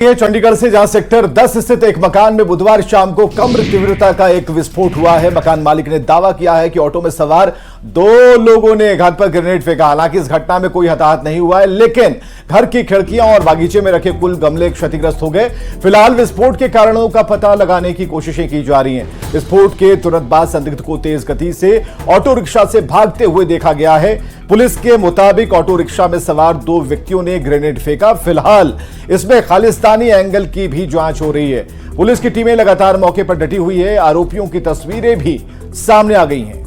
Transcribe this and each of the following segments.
चंडीगढ़ से जहां सेक्टर 10 स्थित एक मकान में बुधवार शाम को कम तीव्रता का एक विस्फोट हुआ है। मकान मालिक ने दावा किया है कि ऑटो में सवार 2 लोगों ने घर पर ग्रेनेड फेंका। हालांकि इस घटना में कोई हताहत नहीं हुआ है, लेकिन घर की खिड़कियां और बागीचे में रखे कुल गमले क्षतिग्रस्त हो गए। फिलहाल विस्फोट के कारणों का पता लगाने की कोशिशें की जा रही हैं। विस्फोट के तुरंत बाद संदिग्ध को तेज गति से ऑटो रिक्शा से भागते हुए देखा गया है। पुलिस के मुताबिक ऑटो रिक्शा में सवार 2 व्यक्तियों ने ग्रेनेड फेंका। फिलहाल इसमें खालिस्तानी एंगल की भी जांच हो रही है। पुलिस की टीमें लगातार मौके पर डटी हुई है। आरोपियों की तस्वीरें भी सामने आ गई हैं।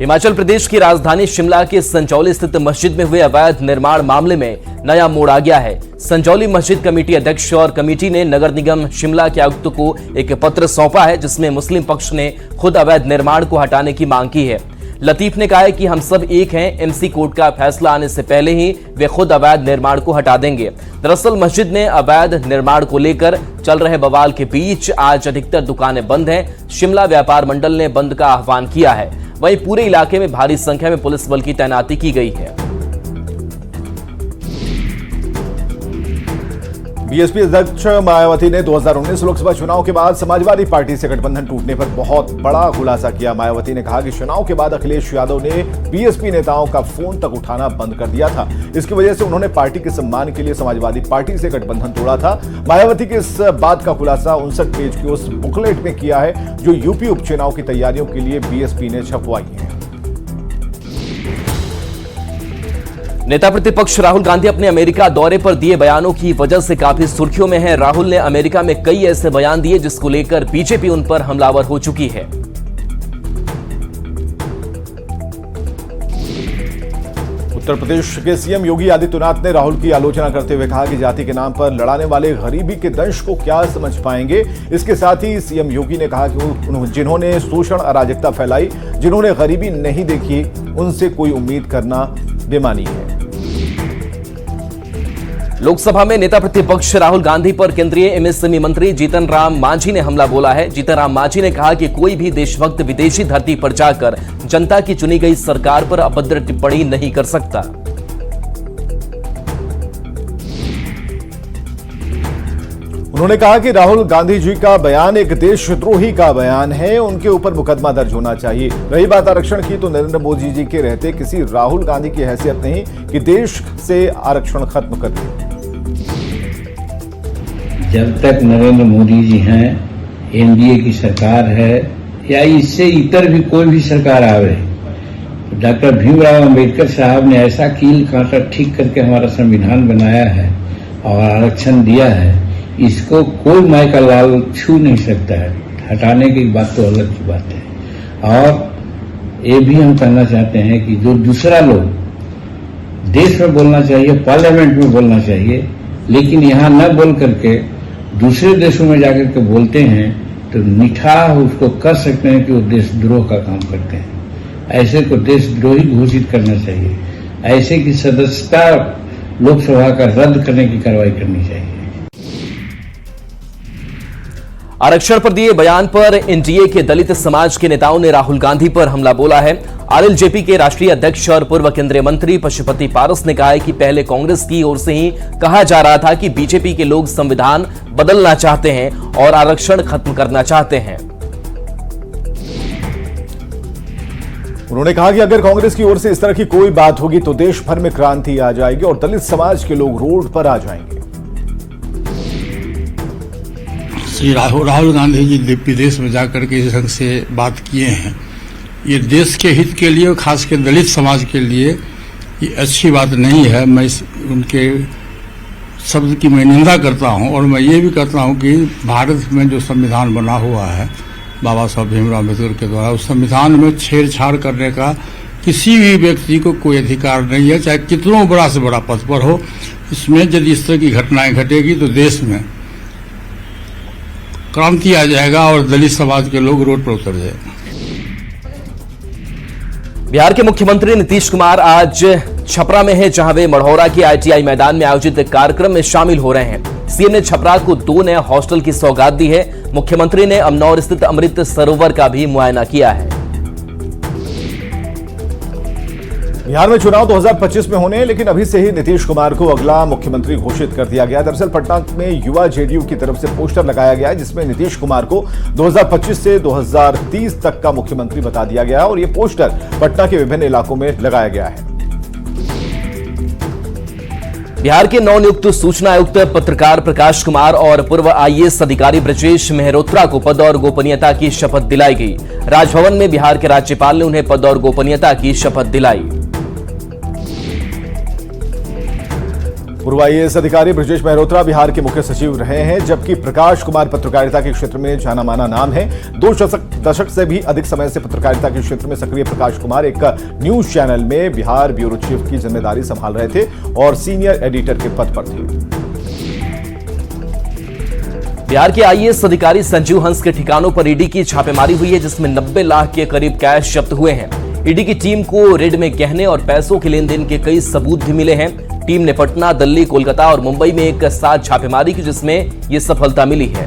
हिमाचल प्रदेश की राजधानी शिमला के संचौली स्थित मस्जिद में हुए अवैध निर्माण मामले में नया मोड़ आ गया है। संचौली मस्जिद कमेटी अध्यक्ष और कमेटी ने नगर निगम शिमला के आयुक्त को एक पत्र सौंपा है, जिसमें मुस्लिम पक्ष ने खुद अवैध निर्माण को हटाने की मांग की है। लतीफ ने कहा है कि हम सब एक हैं, एमसी कोर्ट का फैसला आने से पहले ही वे खुद अवैध निर्माण को हटा देंगे। दरअसल मस्जिद ने अवैध निर्माण को लेकर चल रहे बवाल के बीच आज अधिकतर दुकानें बंद हैं। शिमला व्यापार मंडल ने बंद का आह्वान किया है। वहीं पूरे इलाके में भारी संख्या में पुलिस बल की तैनाती की गई है। बीएसपी अध्यक्ष मायावती ने 2019 लोकसभा चुनाव के बाद समाजवादी पार्टी से गठबंधन टूटने पर बहुत बड़ा खुलासा किया। मायावती ने कहा कि चुनाव के बाद अखिलेश यादव ने बीएसपी नेताओं का फोन तक उठाना बंद कर दिया था। इसकी वजह से उन्होंने पार्टी के सम्मान के लिए समाजवादी पार्टी से गठबंधन तोड़ा था। मायावती के इस बात का खुलासा 59 पेज की उस बुकलेट में किया है जो यूपी उपचुनाव की तैयारियों के लिए बीएसपी ने छपवाई है। नेता प्रतिपक्ष राहुल गांधी अपने अमेरिका दौरे पर दिए बयानों की वजह से काफी सुर्खियों में हैं। राहुल ने अमेरिका में कई ऐसे बयान दिए जिसको लेकर बीजेपी उन पर हमलावर हो चुकी है। उत्तर प्रदेश के सीएम योगी आदित्यनाथ ने राहुल की आलोचना करते हुए कहा कि जाति के नाम पर लड़ाने वाले गरीबी के दंश को क्या समझ पाएंगे। इसके साथ ही सीएम योगी ने कहा कि जिन्होंने शोषण अराजकता फैलाई, जिन्होंने गरीबी नहीं देखी, उनसे कोई उम्मीद करना बेमानी है। लोकसभा में नेता प्रतिपक्ष राहुल गांधी पर केंद्रीय एमएसएमई मंत्री जीतन राम मांझी ने हमला बोला है। जीतन राम मांझी ने कहा कि कोई भी देशभक्त विदेशी धरती पर जाकर जनता की चुनी गई सरकार पर अभद्र टिप्पणी नहीं कर सकता। उन्होंने कहा कि राहुल गांधी जी का बयान एक देशद्रोही का बयान है, उनके ऊपर मुकदमा दर्ज होना चाहिए। रही बात आरक्षण की, तो नरेंद्र मोदी जी के रहते किसी राहुल गांधी की हैसियत नहीं कि देश से आरक्षण खत्म कर दे। जब तक नरेंद्र मोदी जी हैं, एनडीए की सरकार है या इससे इतर भी कोई भी सरकार आवे, तो डॉक्टर भीमराव अंबेडकर साहब ने ऐसा कील कांटा ठीक करके हमारा संविधान बनाया है और आरक्षण दिया है, इसको कोई माय का लाल छू नहीं सकता है। हटाने की बात तो अलग की बात है। और ये भी हम कहना चाहते हैं कि जो दूसरा लोग देश में बोलना चाहिए, पार्लियामेंट में बोलना चाहिए, लेकिन यहाँ न बोल करके दूसरे देशों में जाकर के बोलते हैं, तो निठा उसको कर सकते हैं कि वो देशद्रोह का काम करते हैं। ऐसे को देशद्रोही घोषित करना चाहिए। ऐसे की सदस्यता लोकसभा का रद्द करने की कार्रवाई करनी चाहिए। आरक्षण पर दिए बयान पर एनडीए के दलित समाज के नेताओं ने राहुल गांधी पर हमला बोला है। आरएलजेपी के राष्ट्रीय अध्यक्ष और पूर्व केंद्रीय मंत्री पशुपति पारस ने कहा है कि पहले कांग्रेस की ओर से ही कहा जा रहा था कि बीजेपी के लोग संविधान बदलना चाहते हैं और आरक्षण खत्म करना चाहते हैं। उन्होंने कहा कि अगर कांग्रेस की ओर से इस तरह की कोई बात होगी तो देश भर में क्रांति आ जाएगी और दलित समाज के लोग रोड पर आ जाएंगे। श्री राहुल गांधी जी विदेश में जाकर के इस ढंग से बात किए हैं, ये देश के हित के लिए, खास कर दलित समाज के लिए ये अच्छी बात नहीं है। मैं उनके शब्द की मैं निंदा करता हूं और मैं ये भी कहता हूं कि भारत में जो संविधान बना हुआ है बाबा साहब भीमराव अम्बेडकर के द्वारा, उस संविधान में छेड़छाड़ करने का किसी भी व्यक्ति को कोई अधिकार नहीं है, चाहे कितनों बड़ा से बड़ा पद पर हो। इसमें यदि इस तरह की घटनाएं घटेगी तो देश में क्रांति आ जाएगा और दलित समाज के लोग रोड पर उतर जाएंगे। बिहार के मुख्यमंत्री नीतीश कुमार आज छपरा में है, जहां वे मढ़ौरा के आईटीआई मैदान में आयोजित कार्यक्रम में शामिल हो रहे हैं। सीएम ने छपरा को 2 नए हॉस्टल की सौगात दी है। मुख्यमंत्री ने अमनौर स्थित अमृत सरोवर का भी मुआयना किया है। बिहार में चुनाव 2025 में होने हैं, लेकिन अभी से ही नीतीश कुमार को अगला मुख्यमंत्री घोषित कर दिया गया। दरअसल पटना में युवा जेडीयू की तरफ से पोस्टर लगाया गया है, जिसमें नीतीश कुमार को 2025 से 2030 तक का मुख्यमंत्री बता दिया गया और यह पोस्टर पटना के विभिन्न इलाकों में लगाया गया है। बिहार के नवनियुक्त सूचना आयुक्त पत्रकार प्रकाश कुमार और पूर्व आईएएस अधिकारी ब्रजेश मेहरोत्रा को पद और गोपनीयता की शपथ दिलाई गई। राजभवन में बिहार के राज्यपाल ने उन्हें पद और गोपनीयता की शपथ दिलाई। पूर्व आईएएस अधिकारी ब्रजेश मेहरोत्रा बिहार के मुख्य सचिव रहे हैं, जबकि प्रकाश कुमार पत्रकारिता के क्षेत्र में जाना माना नाम है। 2 दशक से भी अधिक समय से पत्रकारिता के क्षेत्र में सक्रिय प्रकाश कुमार एक न्यूज चैनल में बिहार ब्यूरो चीफ की जिम्मेदारी संभाल रहे थे और सीनियर एडिटर के पद पर थे। बिहार के आईएएस अधिकारी संजीव हंस के ठिकानों पर ईडी की छापेमारी हुई है, जिसमें 90 लाख के करीब कैश जब्त हुए हैं। ईडी की टीम को रेड में गहने और पैसों के लेन देन के कई सबूत भी मिले हैं। टीम ने पटना, दिल्ली, कोलकाता और मुंबई में एक साथ छापेमारी की, जिसमें यह सफलता मिली है।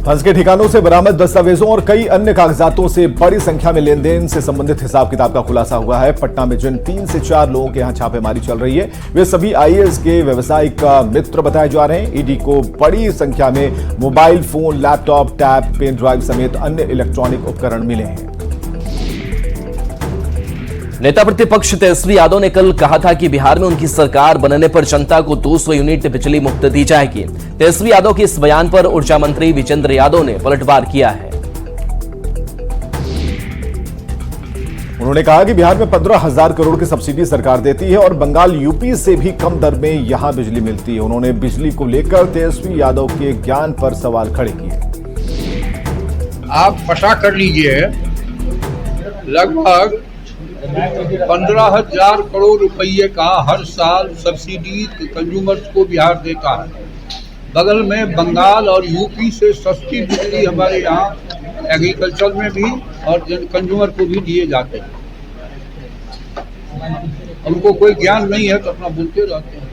हंस के ठिकानों से बरामद दस्तावेजों और कई अन्य कागजातों से बड़ी संख्या में लेन देन से संबंधित हिसाब किताब का खुलासा हुआ है। पटना में जिन 3 से 4 लोगों के यहां छापेमारी चल रही है, वे सभी आईएएस के व्यावसायिक मित्र बताए जा रहे हैं। ईडी को बड़ी संख्या में mobile phone, laptop, tab, pen drive समेत अन्य इलेक्ट्रॉनिक उपकरण मिले हैं। नेता प्रतिपक्ष तेजस्वी यादव ने कल कहा था कि बिहार में उनकी सरकार बनने पर जनता को 200 यूनिट बिजली मुफ्त दी जाएगी। तेजस्वी यादव के इस बयान पर ऊर्जा मंत्री विजेंद्र यादव ने पलटवार किया है। उन्होंने कहा कि बिहार में 15,000 करोड़ की सब्सिडी सरकार देती है और बंगाल, यूपी से भी कम दर में यहां बिजली मिलती है। उन्होंने बिजली को लेकर तेजस्वी यादव के ज्ञान पर सवाल खड़े किए। आप पता कर लीजिए, लगभग 15,000 करोड़ रुपये का हर साल सब्सिडी कंज्यूमर्स को बिहार देता है। बगल में बंगाल और यूपी से सस्ती बिजली हमारे यहाँ एग्रीकल्चर में भी और कंज्यूमर को भी दिए जाते हैं। उनको कोई ज्ञान नहीं है तो अपना बोलते रहते हैं।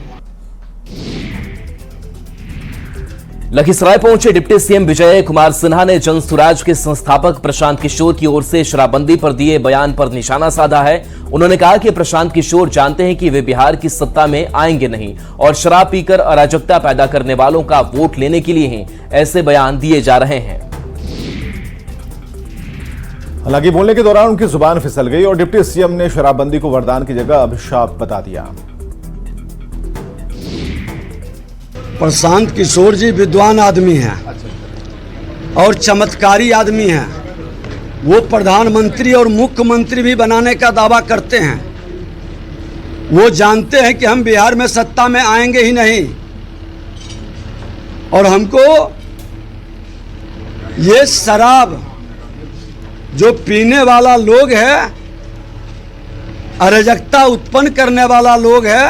लखीसराय पहुंचे डिप्टी सीएम विजय कुमार सिन्हा ने जन स्वराज के संस्थापक प्रशांत किशोर की ओर से शराबबंदी पर दिए बयान पर निशाना साधा है। उन्होंने कहा कि प्रशांत किशोर जानते हैं कि वे बिहार की सत्ता में आएंगे नहीं और शराब पीकर अराजकता पैदा करने वालों का वोट लेने के लिए ही ऐसे बयान दिए जा रहे हैं। हालांकि बोलने के दौरान उनकी जुबान फिसल गई और डिप्टी सीएम ने शराबबंदी को वरदान की जगह अभिशाप बता दिया। प्रशांत किशोर जी विद्वान आदमी हैं और चमत्कारी आदमी हैं। वो प्रधानमंत्री और मुख्यमंत्री भी बनाने का दावा करते हैं। वो जानते हैं कि हम बिहार में सत्ता में आएंगे ही नहीं और हमको ये शराब जो पीने वाला लोग है, अराजकता उत्पन्न करने वाला लोग है,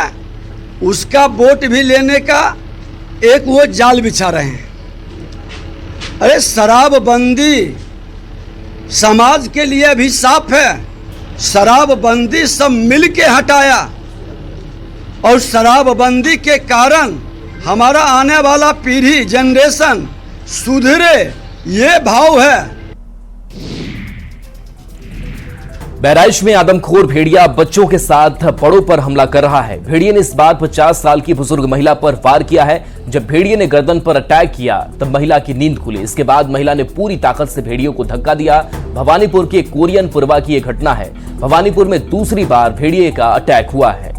उसका वोट भी लेने का एक वो जाल बिछा रहे हैं। अरे शराबबंदी समाज के लिए अभिशाप है। शराबबंदी सब मिल के हटाया और शराबबंदी के कारण हमारा आने वाला पीढ़ी, जनरेशन सुधरे, ये भाव है। बहराइच में आदमखोर भेड़िया बच्चों के साथ बड़ों पर हमला कर रहा है। भेड़िए ने इस बार 50 साल की बुजुर्ग महिला पर फायर किया है। जब भेड़िए ने गर्दन पर अटैक किया तब महिला की नींद खुली। इसके बाद महिला ने पूरी ताकत से भेड़ियों को धक्का दिया। भवानीपुर के कोरियनपुरवा की यह घटना है। भवानीपुर में दूसरी बार भेड़िए का अटैक हुआ है।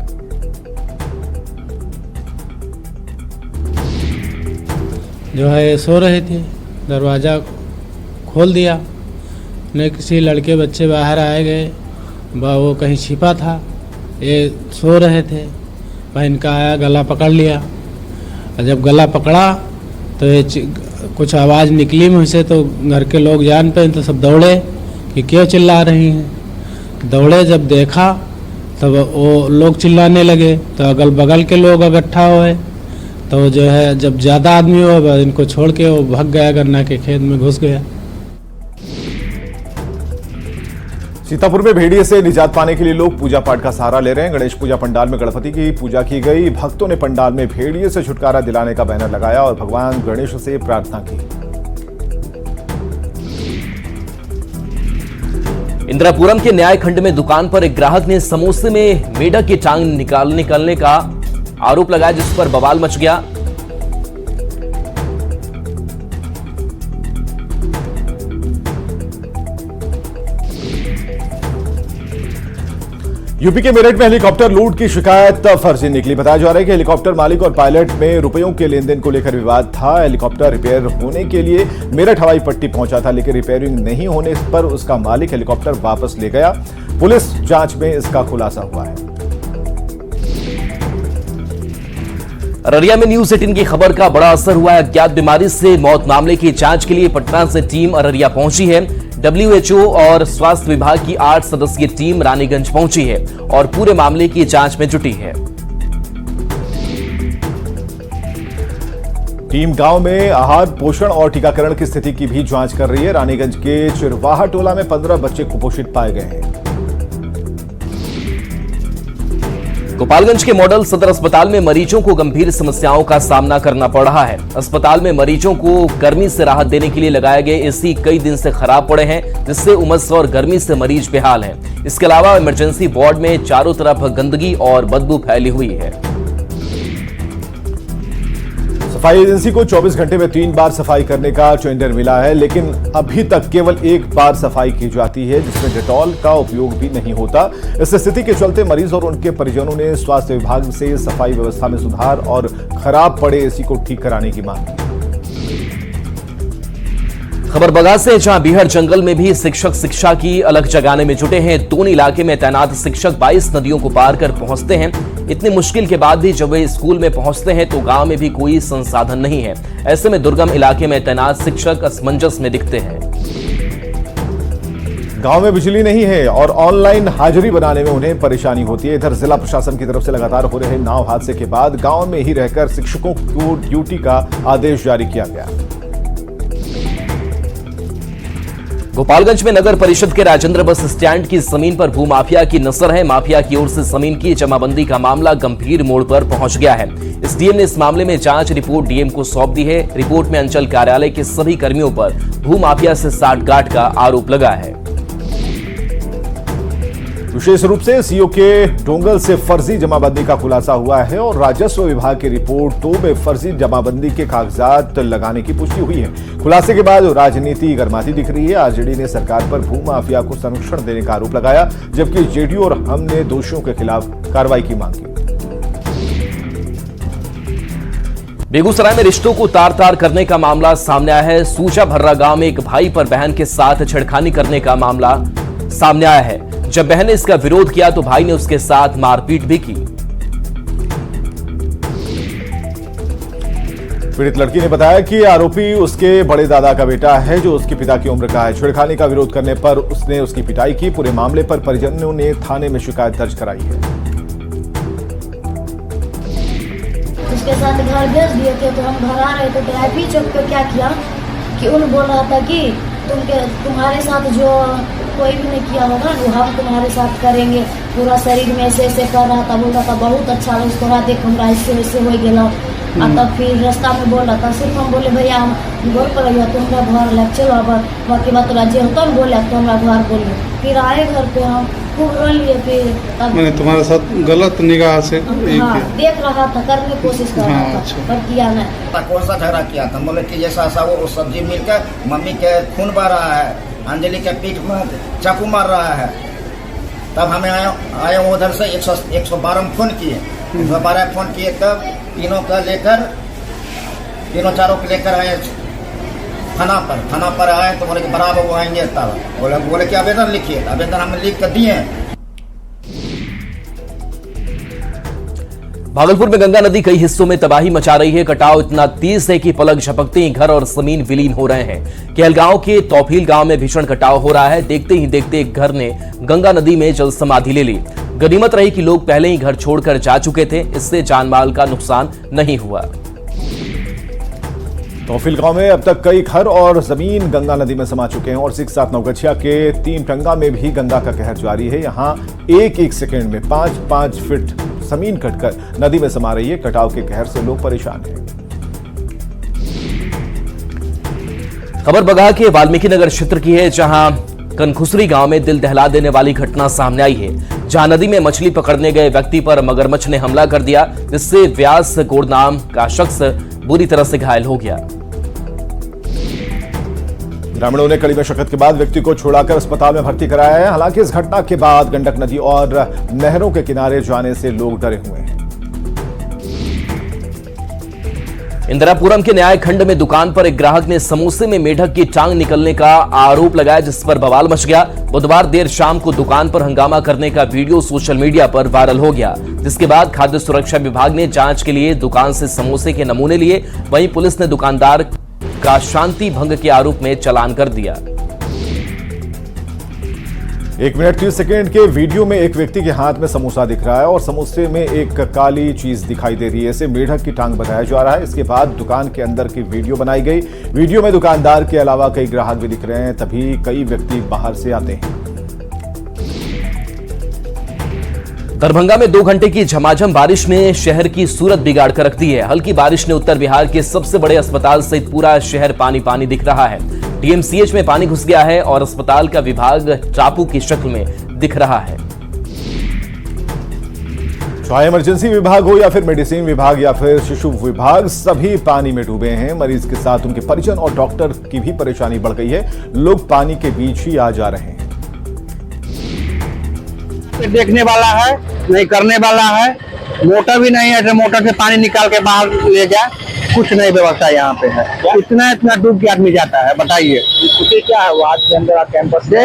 जो है सो रहे थे, दरवाज़ा खोल दिया, न किसी लड़के बच्चे बाहर आए गए, वो कहीं छिपा था, ये सो रहे थे, वह इनका आया, गला पकड़ लिया और जब गला पकड़ा तो ये कुछ आवाज़ निकली मुँह से, तो घर के लोग जान पे तो सब दौड़े कि क्यों चिल्ला रही हैं। दौड़े, जब देखा तब वो लोग चिल्लाने लगे तो अगल बगल के लोग इकट्ठा हुए, तो जो है जब ज़्यादा आदमी हुआ इनको छोड़ के वो भाग गया, गन्ना के खेत में घुस गया। सीतापुर में भेड़िए से निजात पाने के लिए लोग पूजा पाठ का सहारा ले रहे हैं। गणेश पूजा पंडाल में गणपति की पूजा की गई। भक्तों ने पंडाल में भेड़िए से छुटकारा दिलाने का बैनर लगाया और भगवान गणेश से प्रार्थना की। इंदिरापुरम के न्याय खंड में दुकान पर एक ग्राहक ने समोसे में मेढक की टांग निकालने का आरोप लगाया, जिस पर बवाल मच गया। यूपी के मेरठ में हेलीकॉप्टर लूट की शिकायत फर्जी निकली। बताया जा रहा है कि हेलीकॉप्टर मालिक और पायलट में रुपयों के लेन देन को लेकर विवाद था। हेलीकॉप्टर रिपेयर होने के लिए मेरठ हवाई पट्टी पहुंचा था, लेकिन रिपेयरिंग नहीं होने पर उसका मालिक हेलीकॉप्टर वापस ले गया। पुलिस जांच में इसका खुलासा हुआ है। अररिया में न्यूज 18 की खबर का बड़ा असर हुआ है। अज्ञात बीमारी से मौत मामले की जांच के लिए पटना से टीम अररिया पहुंची है। WHO और स्वास्थ्य विभाग की 8 सदस्यीय टीम रानीगंज पहुंची है और पूरे मामले की जांच में जुटी है। टीम गांव में आहार, पोषण और टीकाकरण की स्थिति की भी जांच कर रही है। रानीगंज के चिरवाहा टोला में 15 बच्चे कुपोषित पाए गए हैं। गोपालगंज के मॉडल सदर अस्पताल में मरीजों को गंभीर समस्याओं का सामना करना पड़ रहा है। अस्पताल में मरीजों को गर्मी से राहत देने के लिए लगाए गए एसी कई दिन से खराब पड़े हैं, जिससे उमस और गर्मी से मरीज बेहाल हैं। इसके अलावा इमरजेंसी वार्ड में चारों तरफ गंदगी और बदबू फैली हुई है। सफाई एजेंसी को 24 घंटे में 3 बार सफाई करने का टेंडर मिला है, लेकिन अभी तक केवल 1 बार सफाई की जाती है, जिसमें डेटॉल का उपयोग भी नहीं होता। इस स्थिति के चलते मरीज और उनके परिजनों ने स्वास्थ्य विभाग से सफाई व्यवस्था में सुधार और खराब पड़े एसी को ठीक कराने की मांग की। खबर बगा से, जहां बीहड़ जंगल में भी शिक्षक शिक्षा की अलग जगाने में जुटे हैं। दोनों इलाके में तैनात शिक्षक 22 नदियों को पार कर पहुंचते हैं। इतनी मुश्किल के बाद भी जब वे स्कूल में पहुंचते हैं तो गांव में भी कोई संसाधन नहीं है। ऐसे में दुर्गम इलाके में तैनात शिक्षक असमंजस में दिखते हैं। गांव में बिजली नहीं है और ऑनलाइन हाजिरी बनाने में उन्हें परेशानी होती है। इधर जिला प्रशासन की तरफ से लगातार हो रहे नाव हादसे के बाद गांव में ही रहकर शिक्षकों को ड्यूटी का आदेश जारी किया गया। गोपालगंज में नगर परिषद के राजेंद्र बस स्टैंड की जमीन पर भूमाफिया की नजर है। माफिया की ओर से जमीन की जमाबंदी का मामला गंभीर मोड़ पर पहुंच गया है। एसडीएम ने इस मामले में जांच रिपोर्ट डीएम को सौंप दी है। रिपोर्ट में अंचल कार्यालय के सभी कर्मियों पर भूमाफिया से साठगांठ का आरोप लगा है। विशेष रूप से सीओ के डोंगल से फर्जी जमाबंदी का खुलासा हुआ है और राजस्व विभाग की रिपोर्ट 2 में फर्जी जमाबंदी के कागजात लगाने की पुष्टि हुई है। खुलासे के बाद राजनीति गर्माती दिख रही है। आरजेडी ने सरकार पर भूमाफिया को संरक्षण देने का आरोप लगाया, जबकि जेडीयू और हम ने दोषियों के खिलाफ कार्रवाई की मांग की। बेगूसराय में रिश्तों को तार-तार करने का मामला सामने आया है। सूचा भर्रा गांव में एक भाई पर बहन के साथ छेड़खानी करने का मामला सामने आया है। जब बहन ने इसका विरोध किया तो भाई ने उसके साथ मारपीट भी की। पीड़ित लड़की ने बताया कि आरोपी उसके बड़े दादा का बेटा है, जो उसके पिता की उम्र का है। छेड़खानी का विरोध करने पर उसने उसकी पिटाई की। पूरे मामले पर परिजनों ने थाने में शिकायत दर्ज कराई है। उसके साथ घर भेज दिए थे तो हम घर आ रहे थे तो आईपी चौक पे क्या किया कि उन बोल रहा था कि तुम्हारे साथ जो कोई भी नहीं किया होगा वो हम तुम्हारे साथ करेंगे। पूरा शरीर में ऐसे ऐसे कर रहा था, बोल रहा था बहुत अच्छा लगा तोरा देख हमरा ऐसे ऐसे हो गया। और तब फिर रास्ता में बोल रहा था, सिर्फ हम बोले भैया हम घर पर रहिए तुम्हारा घर लग चलो अब बाकी बात तोरा जे होता बोले तो हमारा घर बोलिए। फिर आए घर पे हम खूब रो लिए। फिर मैंने तुम्हारे साथ गलत निगाह से हाँ, देख रहा था, करने की कोशिश कर रहा था, अच्छा। पर किया नहीं। कौन सा झगड़ा किया था? बोले कि जैसा ऐसा वो सब्जी मिलकर मम्मी के खून बह रहा है, अंजलि के पीठ में चाकू मार रहा है। तब हमें आए उधर से 112 में फोन किए। 112 फोन किए तब तीनों चारों को लेकर आए थाना पर आए तो बोले कि बराबर वो आएंगे। तब बोले कि आवेदन लिखिए। आवेदन हमने लिख कर दिए। भागलपुर में गंगा नदी कई हिस्सों में तबाही मचा रही है। कटाव इतना तेज है कि पलक झपकते ही घर और जमीन विलीन हो रहे हैं। केलगांव के तौफील गांव में भीषण कटाव हो रहा है। देखते ही देखते एक घर ने गंगा नदी में जल समाधि ले ली। गनीमत रही कि लोग पहले ही घर छोड़कर जा चुके थे, इससे जानमाल का नुकसान नहीं हुआ। तौफील गांव में अब तक कई घर और जमीन गंगा नदी में समा चुके हैं और 6-7 नवगछिया के 3 टंगा में भी गंगा का कहर जारी है। यहां एक सेकंड में 5-5 फीट जमीन कटकर नदी में समा रही है। कटाव के कहर से लोग परेशान हैं। खबर बगहा के वाल्मीकि नगर क्षेत्र की है, जहां कनखुसरी गांव में दिल दहला देने वाली घटना सामने आई है, जहां नदी में मछली पकड़ने गए व्यक्ति पर मगरमच्छ ने हमला कर दिया, जिससे व्यास गोड़ नाम का शख्स बुरी तरह से घायल हो गया। ग्रामीणों ने कड़ी मशक्कत के बाद व्यक्ति को छुड़ाकर अस्पताल में भर्ती कराया है। हालांकि इस घटना के बाद गंडक नदी और नहरों के किनारे जाने से लोग डरे हुए हैं। इंदिरापुरम के न्याय खंड में दुकान पर एक ग्राहक ने समोसे में मेढक की टांग निकलने का आरोप लगाया, जिस पर बवाल मच गया। बुधवार देर शाम को दुकान पर हंगामा करने का वीडियो सोशल मीडिया पर वायरल हो गया, जिसके बाद खाद्य सुरक्षा विभाग ने जांच के लिए दुकान से समोसे के नमूने लिए। वहीं पुलिस ने दुकानदार का शांति भंग के आरोप में चालान कर दिया। 1 मिनट 30 सेकेंड के वीडियो में एक व्यक्ति के हाथ में समोसा दिख रहा है और समोसे में एक काली चीज दिखाई दे रही है। इसे मेढक की टांग बताया जा रहा है। इसके बाद दुकान के अंदर की वीडियो बनाई गई। वीडियो में दुकानदार के अलावा कई ग्राहक भी दिख रहे हैं। तभी कई व्यक्ति बाहर से आते हैं। दरभंगा में 2 घंटे की झमाझम बारिश ने शहर की सूरत बिगाड़ कर रख दी है। हल्की बारिश ने उत्तर बिहार के सबसे बड़े अस्पताल सहित पूरा शहर पानी पानी दिख रहा है। डीएमसीएच में पानी घुस गया है और अस्पताल का विभाग टापू की शक्ल में दिख रहा है। चाहे इमरजेंसी विभाग हो या फिर मेडिसिन विभाग या फिर शिशु विभाग, सभी पानी में डूबे हैं। मरीज के साथ उनके परिजन और डॉक्टर की भी परेशानी बढ़ गई है। लोग पानी के बीच ही आ जा रहे हैं। देखने वाला है नहीं, करने वाला है, मोटर भी नहीं है जो मोटर से पानी निकाल के बाहर ले जाए, कुछ नहीं व्यवस्था यहाँ पे है। इतना डूब के आदमी जाता है, बताइए क्या है। वार्ड के अंदर कैंपस से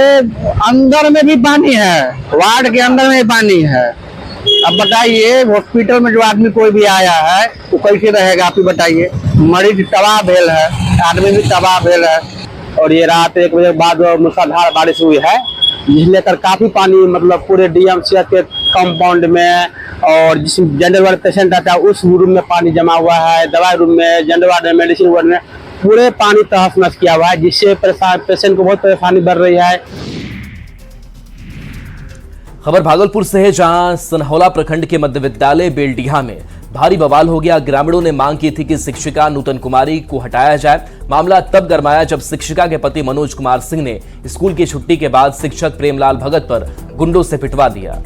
अंदर में भी पानी है, वार्ड के अंदर में भी पानी है। अब बताइए हॉस्पिटल में जो आदमी कोई भी आया है वो कैसे रहेगा, आप ही बताइए। मरीज तबाह भेल है, आदमी भी तबाह भेल है। और ये रात 1 बजे बाद मूसलाधार बारिश हुई है, जिस लेकर काफी पानी मतलब पूरे डीएमसीएच के कंपाउंड में और जिस जनरल वार्ड पेशेंट आता है उस रूम में पानी जमा हुआ है। दवाई रूम में, जनरल वार्ड में, मेडिसिन वार्ड में पूरे पानी तहस नहस किया हुआ है, जिससे पेशेंट को बहुत परेशानी बढ़ रही है। खबर भागलपुर से है, जहां सनहौला प्रखंड के मध्य विद्यालय बेलडीहा में भारी बवाल हो गया। ग्रामीणों ने मांग की थी कि शिक्षिका नूतन कुमारी को हटाया जाए। मामला तब गरमाया जब शिक्षिका के पति मनोज कुमार सिंह ने स्कूल की छुट्टी के बाद शिक्षक प्रेमलाल भगत पर गुंडों से पिटवा दिया।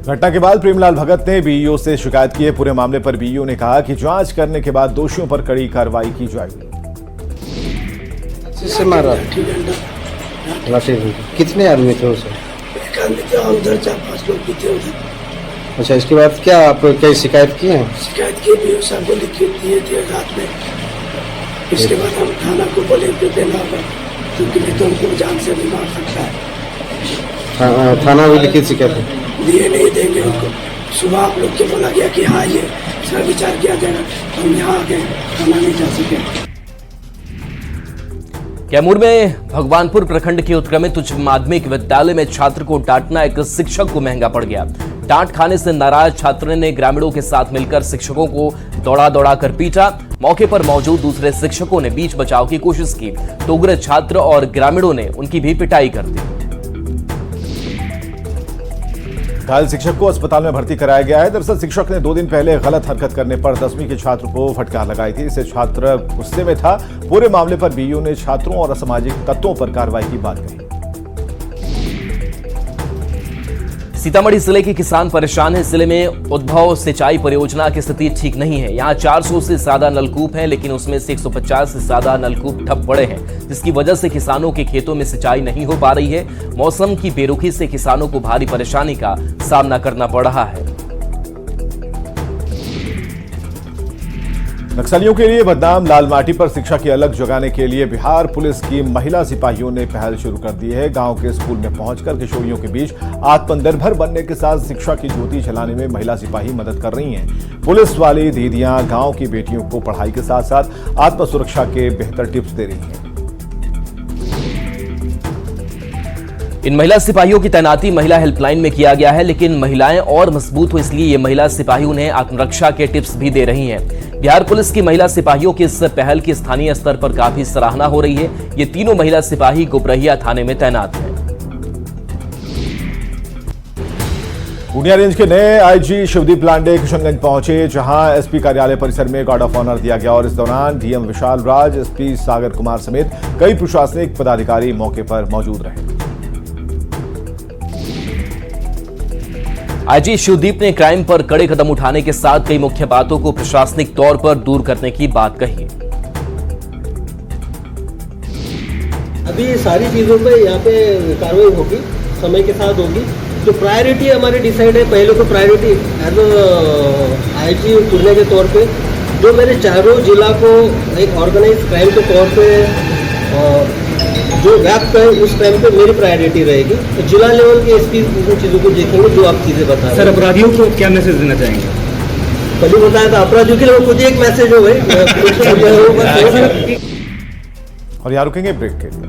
घटना के बाद प्रेमलाल भगत ने बीईओ से शिकायत की है। पूरे मामले पर बीईओ ने कहा कि जांच करने के बाद दोषियों पर कड़ी कार्रवाई की जाएगी। कितने आदमी थे उसे? उधर 4-5 लोग भी थे उधर। अच्छा, इसके बाद क्या आप कई शिकायत की है? शिकायत की भी सबको लिख दिए थे रात में। इसके बाद हम थाना को बोले कि देना होगा, क्योंकि नहीं तो उनको जान से भी मार सकता है। थाना भी लिखित शिकायत दिए नहीं देंगे उनको। सुबह आप लोग को बोला गया कि हाँ ये इसका विचार किया जाएगा, हम यहाँ आ गए, थाना नहीं जा सके। कैमूर में भगवानपुर प्रखंड के उत्क्रमित उच्च माध्यमिक विद्यालय में छात्र को डांटना एक शिक्षक को महंगा पड़ गया। डांट खाने से नाराज छात्र ने ग्रामीणों के साथ मिलकर शिक्षकों को दौड़ा कर पीटा। मौके पर मौजूद दूसरे शिक्षकों ने बीच बचाव की कोशिश की तो उग्र छात्र और ग्रामीणों ने उनकी भी पिटाई कर दी। घायल शिक्षक को अस्पताल में भर्ती कराया गया है। दरअसल शिक्षक ने 2 दिन पहले गलत हरकत करने पर 10वीं के छात्र को फटकार लगाई थी। इससे छात्र गुस्से में था। पूरे मामले पर बीईओ ने छात्रों और असामाजिक तत्वों पर कार्रवाई की बात कही। सीतामढ़ी जिले के किसान परेशान हैं। जिले में उद्भव सिंचाई परियोजना की स्थिति ठीक नहीं है। यहाँ 400 से ज्यादा नलकूप हैं, लेकिन उसमें से 150 से ज्यादा नलकूप ठप पड़े हैं, जिसकी वजह से किसानों के खेतों में सिंचाई नहीं हो पा रही है। मौसम की बेरुखी से किसानों को भारी परेशानी का सामना करना पड़ रहा है। नक्सलियों के लिए बदनाम लाल माटी पर शिक्षा की अलग जगाने के लिए बिहार पुलिस की महिला सिपाहियों ने पहल शुरू कर दी है। गांव के स्कूल में पहुंचकर किशोरियों के बीच आत्मनिर्भर बनने के साथ शिक्षा की ज्योति जलाने में महिला सिपाही मदद कर रही हैं। पुलिस वाली दीदियां गांव की बेटियों को पढ़ाई के साथ साथ आत्म सुरक्षा के बेहतर टिप्स दे रही हैं। इन महिला सिपाहियों की तैनाती महिला हेल्पलाइन में किया गया है, लेकिन महिलाएं और मजबूत हो इसलिए ये महिला सिपाही उन्हें आत्मरक्षा के टिप्स भी दे रही हैं। बिहार पुलिस की महिला सिपाहियों की इस पहल की स्थानीय स्तर पर काफी सराहना हो रही है। ये तीनों महिला सिपाही गोपरहिया थाने में तैनात हैं। पूर्णिया रेंज के नए आईजी शिवदीप लांडे किशनगंज पहुंचे, जहां एसपी कार्यालय परिसर में गार्ड ऑफ ऑनर दिया गया और इस दौरान डीएम विशाल राज, एसपी सागर कुमार समेत कई प्रशासनिक पदाधिकारी मौके पर मौजूद रहे। आईजी शिवदीप ने क्राइम पर कड़े कदम उठाने के साथ कई मुख्य बातों को प्रशासनिक तौर पर दूर करने की बात कही। अभी सारी चीजों पे यहाँ पे कार्रवाई होगी, समय के साथ होगी। जो प्रायोरिटी हमारी डिसाइड है, पहले तो प्रायोरिटी एज आईजी पूर्णिया के तौर पे जो मेरे चारों जिला को एक ऑर्गेनाइज क्राइम के तौर पे जो व्याप्त है, उस टाइम पे मेरी प्रायोरिटी रहेगी। तो जिला लेवल के एसपी उन चीज़ों को देखेंगे जो आप चीज़ें बता रहे हैं। सर, अपराधियों को क्या मैसेज देना चाहेंगे? कभी बताया था अपराधियों के लिए खुद ही एक मैसेज हो गए। और यहाँ रुकेंगे ब्रेक के लिए।